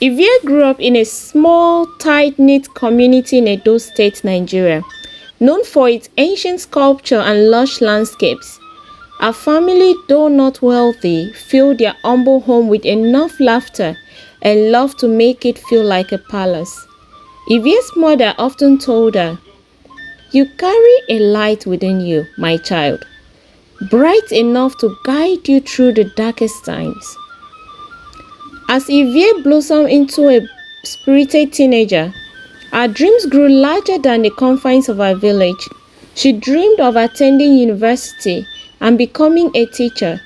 Ivie grew up in a small, tight-knit community in Edo State, Nigeria, known for its ancient sculpture and lush landscapes. Her family, though not wealthy, filled their humble home with enough laughter and love to make it feel like a palace. Ivie's mother often told her, "You carry a light within you, my child, bright enough to guide you through the darkest times." As Ivie blossomed into a spirited teenager, her dreams grew larger than the confines of her village. She dreamed of attending university and becoming a teacher,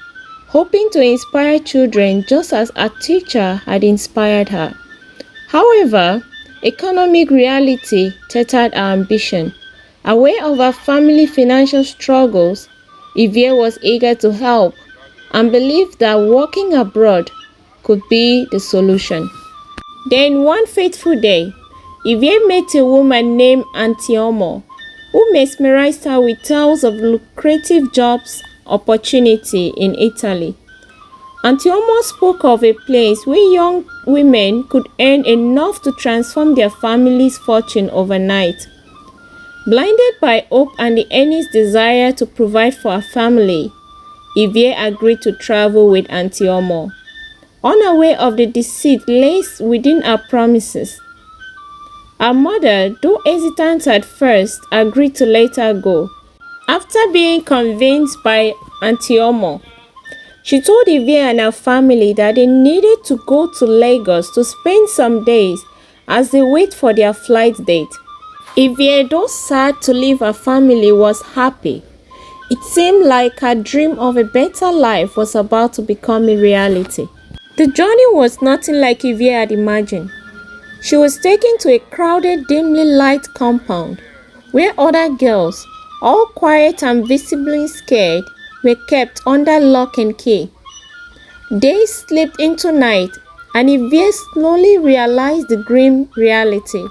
hoping to inspire children just as her teacher had inspired her. However, economic reality tettered her ambition. Aware of her family's financial struggles, Ivie was eager to help and believed that working abroad could be the solution. Then one fateful day, Ivie met a woman named Auntie Omo, who mesmerized her with tales of lucrative jobs opportunity in Italy. Auntie Omo spoke of a place where young women could earn enough to transform their family's fortune overnight. Blinded by hope and the earnest desire to provide for her family, Ivie agreed to travel with Auntie Omo, unaware of the deceit laced within her promises. Her mother, though hesitant at first, agreed to let her go. After being convinced by Auntie Omo, she told Ivie and her family that they needed to go to Lagos to spend some days as they wait for their flight date. Ivie, though sad to leave her family, was happy. It seemed like her dream of a better life was about to become a reality. The journey was nothing like Ivie had imagined. She was taken to a crowded, dimly lit compound where other girls, all quiet and visibly scared, were kept under lock and key. Days slipped into night, and Ivie slowly realized the grim reality.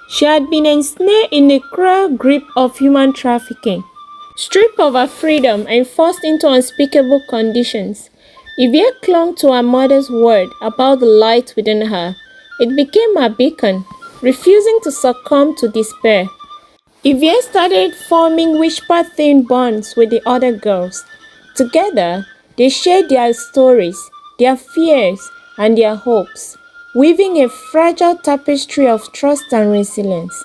She had been ensnared in the cruel grip of human trafficking, stripped of her freedom and forced into unspeakable conditions. Ivie clung to her mother's word about the light within her. It became her beacon, refusing to succumb to despair. Ivie started forming whisper-thin bonds with the other girls. Together, they shared their stories, their fears, and their hopes, weaving a fragile tapestry of trust and resilience.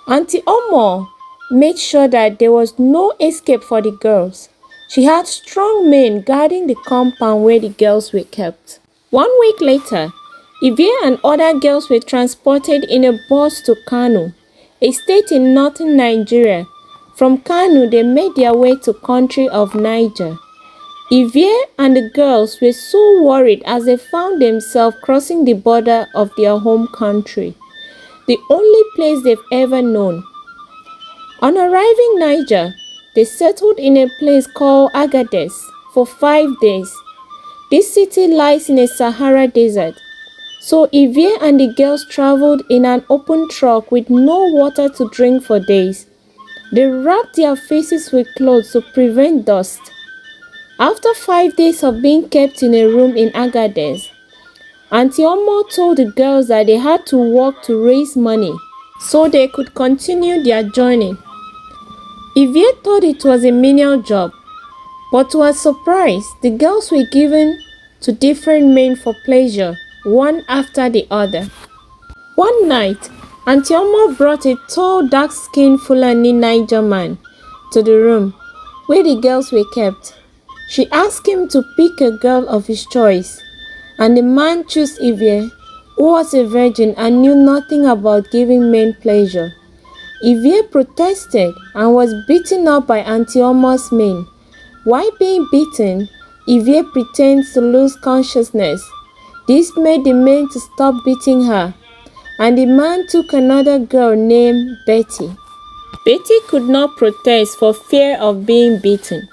Auntie Omo made sure that there was no escape for the girls. She had strong men guarding the compound where the girls were kept. 1 week later, Ivie and other girls were transported in a bus to Kano, a state in northern Nigeria. From Kano, they made their way to the country of Niger. Ivie and the girls were so worried as they found themselves crossing the border of their home country, the only place they've ever known. On arriving in Niger, they settled in a place called Agadez for 5 days. This city lies in a Sahara desert, so Ivie and the girls traveled in an open truck with no water to drink for days. They wrapped their faces with clothes to prevent dust. After 5 days of being kept in a room in Agadez, Auntie Omo told the girls that they had to work to raise money so they could continue their journey. Ivie thought it was a menial job, but to her surprise, the girls were given to different men for pleasure, one after the other. One night, Auntie Omo brought a tall, dark-skinned Fulani Niger man to the room where the girls were kept. She asked him to pick a girl of his choice, and the man chose Ivie, who was a virgin and knew nothing about giving men pleasure. Ivie protested and was beaten up by Auntie Omo's men. While being beaten, Ivie pretended to lose consciousness. This made the men to stop beating her, and the man took another girl named Betty. Betty could not protest for fear of being beaten.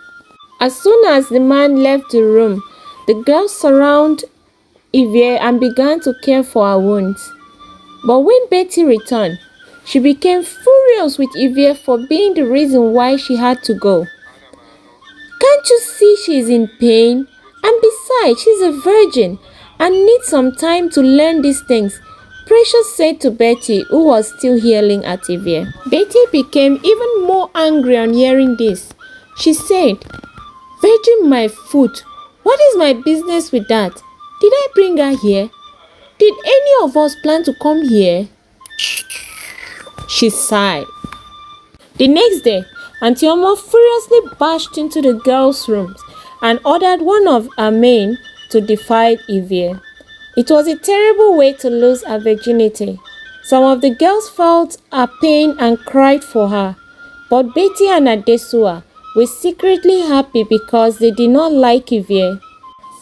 As soon as the man left the room, the girls surrounded Ivie and began to care for her wounds. But when Betty returned, she became furious with Ivie for being the reason why she had to go. "Can't you see she is in pain? And besides, she's a virgin. "I need some time to learn these things," Precious said to Betty, who was still yelling at Ivie. Betty became even more angry on hearing this. She said, "Virgin my foot, what is my business with that? Did I bring her here? Did any of us plan to come here?" She sighed. The next day, Auntie Omo furiously bashed into the girls' rooms and ordered one of her men to defy Ivie. It was a terrible way to lose her virginity. Some of the girls felt her pain and cried for her, but Betty and Adesua were secretly happy because they did not like Ivie.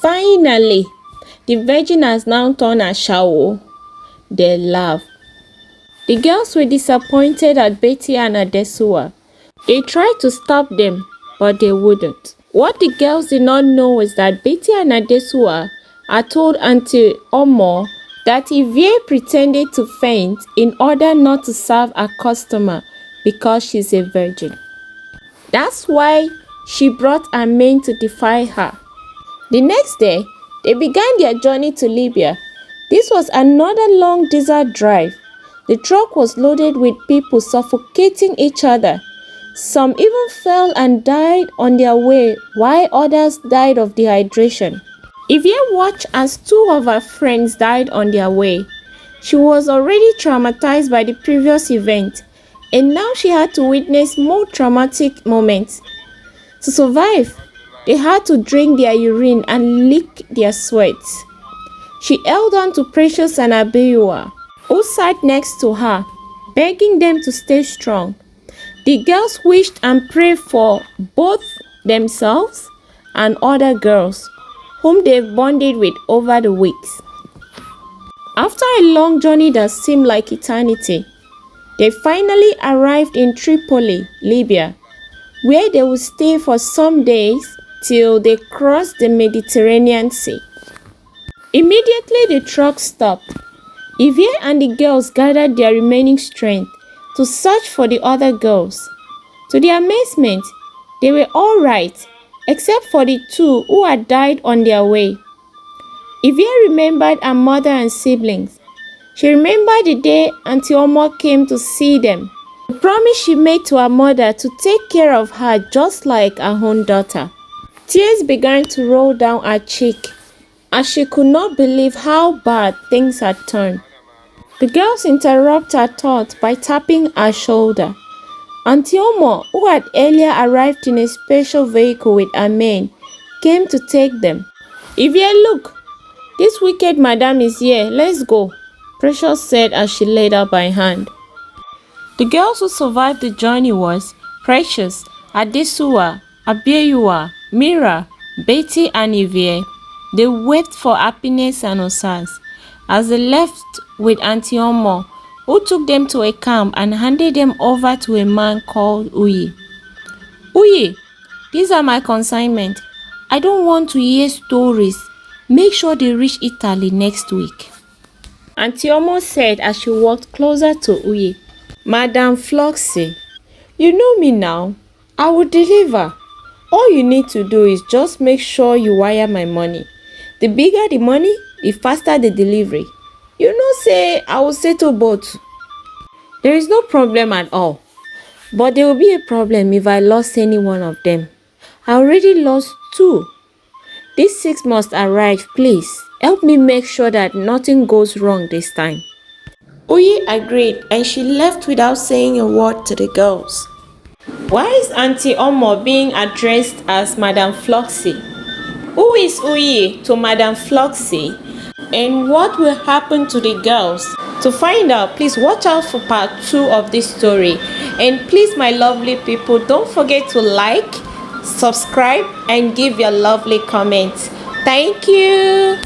Finally, the virgin has now turned a shower. They laughed. The girls were disappointed at Betty and Adesua. They tried to stop them, but they wouldn't. What the girls did not know was that Betty and Adesua had told Auntie Omo that Ivie pretended to faint in order not to serve a customer because she's a virgin. That's why she brought her men to defy her. The next day, they began their journey to Libya. This was another long desert drive. The truck was loaded with people suffocating each other. Some even fell and died on their way, while others died of dehydration. Ivie watched as two of her friends died on their way. She was already traumatized by the previous event, and now she had to witness more traumatic moments. To survive, they had to drink their urine and lick their sweat. She held on to Precious and Abiua, who sat next to her, begging them to stay strong. The girls wished and prayed for both themselves and other girls, whom they've bonded with over the weeks. After a long journey that seemed like eternity, they finally arrived in Tripoli, Libya, where they would stay for some days till they crossed the Mediterranean Sea. Immediately the truck stopped. Ivie and the girls gathered their remaining strength to search for the other girls. To their amazement, they were all right, except for the two who had died on their way. Ivie remembered her mother and siblings. She remembered the day Auntie Omo came to see them. The promise she made to her mother to take care of her just like her own daughter. Tears began to roll down her cheek as she could not believe how bad things had turned. The girls interrupted her thoughts by tapping her shoulder. Auntie Omo, who had earlier arrived in a special vehicle with her men, came to take them. "Ivie, look, this wicked madam is here. Let's go," Precious said as she laid out her hand. The girls who survived the journey was Precious, Adesua, Abiua, Mira, Betty and Ivie. They wept for happiness and osas as they left with Auntie Omo, who took them to a camp and handed them over to a man called Uyi. "Uyi, these are my consignment. I don't want to hear stories. Make sure they reach Italy next week," Auntie Omo said as she walked closer to Uyi. "Madam Floxy, you know me now. I will deliver. All you need to do is just make sure you wire my money. The bigger the money, the faster the delivery. You know say I will settle both." "There is no problem at all. But there will be a problem if I lost any one of them. I already lost 2. These 6 must arrive, please. Help me make sure that nothing goes wrong this time." Uyi agreed and she left without saying a word to the girls. Why is Auntie Omo being addressed as Madam Floxy? Who is Uyi to Madam Floxy? And what will happen to the girls? To find out, please watch out for part 2 of this story. And please, my lovely people, don't forget to like, subscribe, and give your lovely comments. Thank you.